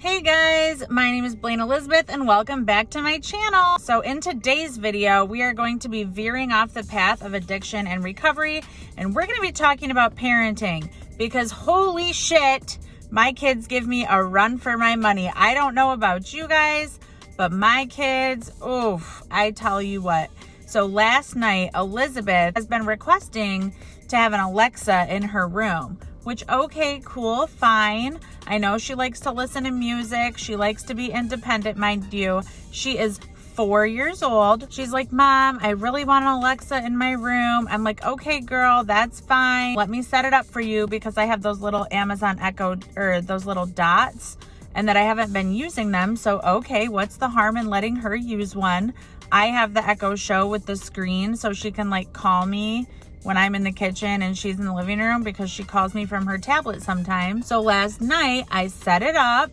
Hey guys, my name is Blaine Elizabeth and welcome back to my channel. So in today's video, we are going to be veering off the path of addiction and recovery, and we're going to be talking about parenting because holy shit, my kids give me a run for my money. I don't know about you guys, but my kids, oof, I tell you what. So last night, Elizabeth has been requesting to have an Alexa in her room, which, okay, cool, fine. I know she likes to listen to music. She likes to be independent, mind you. She is 4 years old. She's like, Mom, I really want an Alexa in my room. I'm like, okay, girl, that's fine. Let me set it up for you because I have those little Amazon Echo or those little dots and that I haven't been using them. So, okay, what's the harm in letting her use one? I have the Echo Show with the screen so she can like call me when I'm in the kitchen and she's in the living room because she calls me from her tablet sometimes. So last night I set it up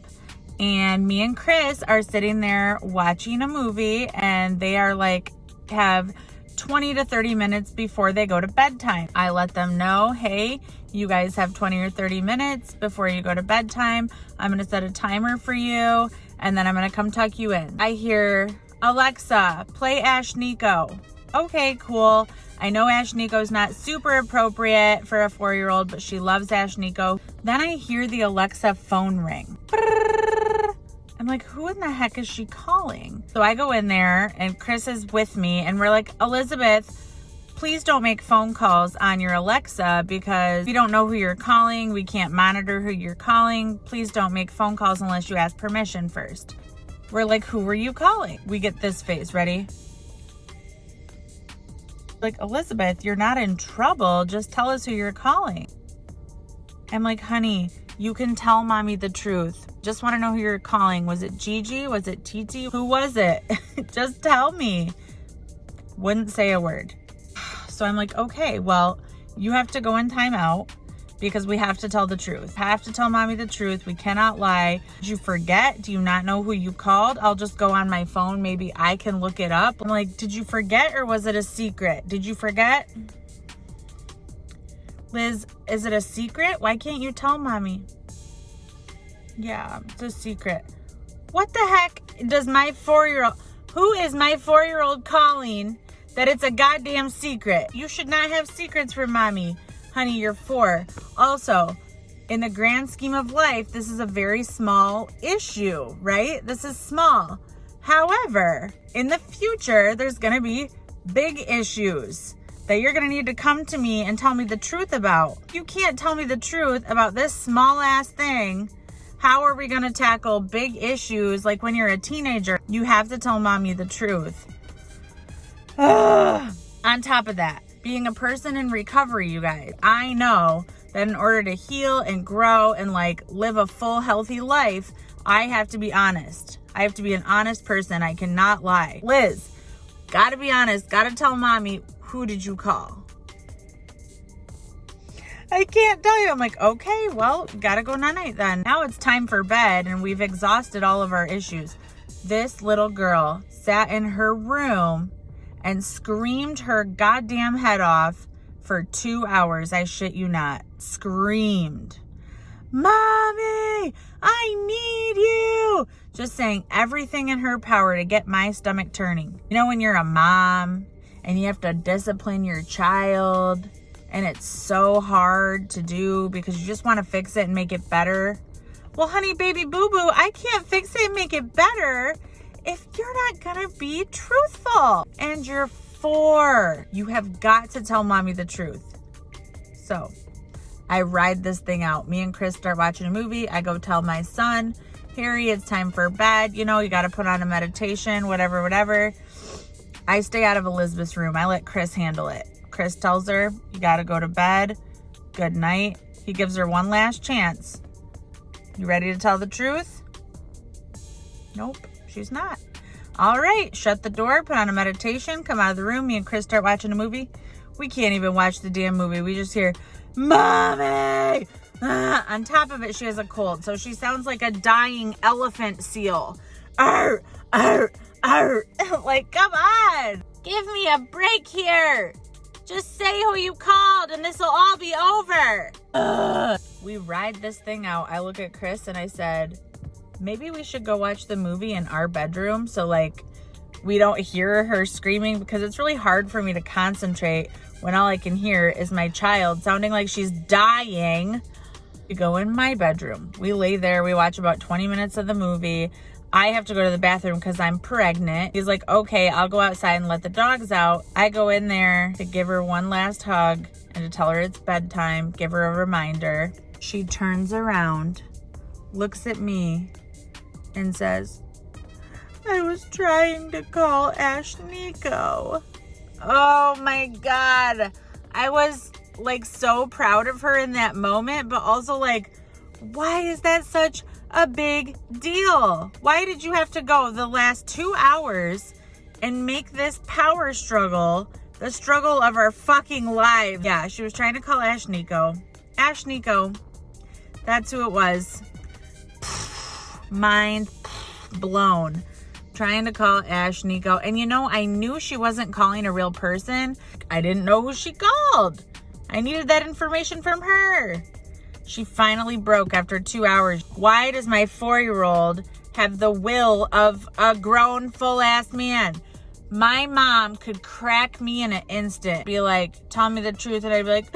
and me and Chris are sitting there watching a movie and they are like, have 20 to 30 minutes before they go to bedtime. I let them know, hey, you guys have 20 or 30 minutes before you go to bedtime. I'm gonna set a timer for you and then I'm gonna come tuck you in. I hear, Alexa, play Ash Nico. Okay, cool. I know Ash Nico's not super appropriate for a 4-year-old, but she loves Ash Nico. Then I hear the Alexa phone ring. I'm like, who in the heck is she calling? So I go in there and Chris is with me and we're like, Elizabeth, please don't make phone calls on your Alexa because we don't know who you're calling. We can't monitor who you're calling. Please don't make phone calls unless you ask permission first. We're like, who were you calling? We get this face, ready? Like, Elizabeth, you're not in trouble. Just tell us who you're calling. I'm like, honey, you can tell mommy the truth. Just want to know who you're calling. Was it Gigi? Was it Titi? Who was it? Just tell me. Wouldn't say a word. So I'm like, okay, well, you have to go in timeout because we have to tell the truth. Have to tell mommy the truth. We cannot lie. Did you forget? Do you not know who you called? I'll just go on my phone. Maybe I can look it up. I'm like, did you forget or was it a secret? Did you forget? Liz, is it a secret? Why can't you tell mommy? Yeah, it's a secret. What the heck does my 4-year-old, who is my 4-year-old calling that it's a goddamn secret? You should not have secrets from mommy. Honey, you're 4. Also, in the grand scheme of life, this is a very small issue, right? This is small. However, in the future, there's going to be big issues that you're going to need to come to me and tell me the truth about. You can't tell me the truth about this small ass thing. How are we going to tackle big issues like when you're a teenager? You have to tell mommy the truth. On top of that, being a person in recovery, you guys, I know that in order to heal and grow and like live a full, healthy life, I have to be honest. I have to be an honest person. I cannot lie. Liz, gotta be honest. Gotta tell mommy, who did you call? I can't tell you. I'm like, okay, well, gotta go night-night then. Now it's time for bed and we've exhausted all of our issues. This little girl sat in her room and screamed her goddamn head off for 2 hours. I shit you not. Screamed. Mommy, I need you. Just saying everything in her power to get my stomach turning. You know when you're a mom and you have to discipline your child and it's so hard to do because you just want to fix it and make it better? Well, honey, baby boo-boo, I can't fix it and make it better if you're not gonna be truthful. And you're 4. You have got to tell mommy the truth. So I ride this thing out. Me and Chris start watching a movie. I go tell my son, Harry, it's time for bed. You know, you got to put on a meditation, whatever. I stay out of Elizabeth's room. I let Chris handle it. Chris tells her, you got to go to bed. Good night. He gives her one last chance. You ready to tell the truth? Nope. She's not. All right, shut the door, put on a meditation, come out of the room. Me and Chris start watching a movie. We can't even watch the damn movie. We just hear, Mommy! On top of it, she has a cold, so she sounds like a dying elephant seal. Arr, arr, arr. Like, come on. Give me a break here. Just say who you called and this will all be over. We ride this thing out. I look at Chris and I said, maybe we should go watch the movie in our bedroom so like we don't hear her screaming, because it's really hard for me to concentrate when all I can hear is my child sounding like she's dying. We go in my bedroom. We lay there. We watch about 20 minutes of the movie. I have to go to the bathroom because I'm pregnant. He's like, okay, I'll go outside and let the dogs out. I go in there to give her one last hug and to tell her it's bedtime, give her a reminder. She turns around, looks at me, and says, I was trying to call Nico. Oh my God. I was like so proud of her in that moment, but also like, why is that such a big deal? Why did you have to go the last 2 hours and make this power struggle the struggle of our fucking lives? Yeah, she was trying to call Nico. Nico, that's who it was. Mind blown. Trying to call Nico. And you know, I knew she wasn't calling a real person. I didn't know who she called. I needed that information from her. She finally broke after 2 hours. Why does my 4-year-old have the will of a grown full-ass man? My mom could crack me in an instant. Be like, tell me the truth. And I'd be like,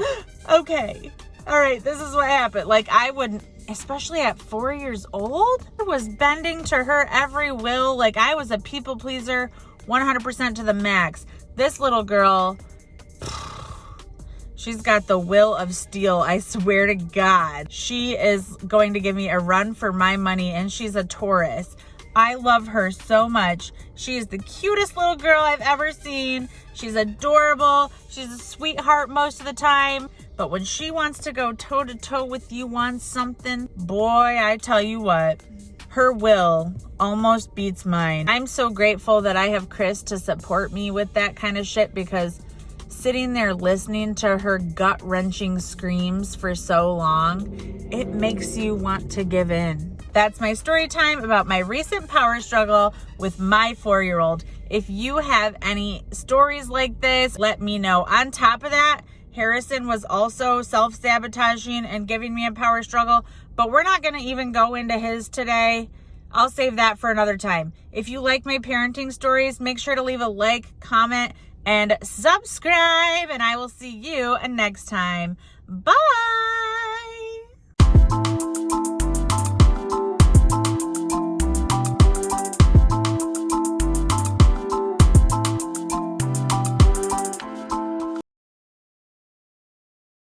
okay, all right, this is what happened. Like I wouldn't, especially at 4 years old, I was bending to her every will. Like I was a people pleaser 100% to the max. This little girl, she's got the will of steel. I swear to God. She is going to give me a run for my money, and she's a Taurus. I love her so much. She is the cutest little girl I've ever seen. She's adorable. She's a sweetheart most of the time. But when she wants to go toe to toe with you on something, boy, I tell you what, her will almost beats mine. I'm so grateful that I have Chris to support me with that kind of shit, because sitting there listening to her gut-wrenching screams for so long, it makes you want to give in. That's my story time about my recent power struggle with my 4-year-old. If you have any stories like this, let me know. On top of that, Harrison was also self-sabotaging and giving me a power struggle, but we're not going to even go into his today. I'll save that for another time. If you like my parenting stories, make sure to leave a like, comment, and subscribe, and I will see you next time. Bye!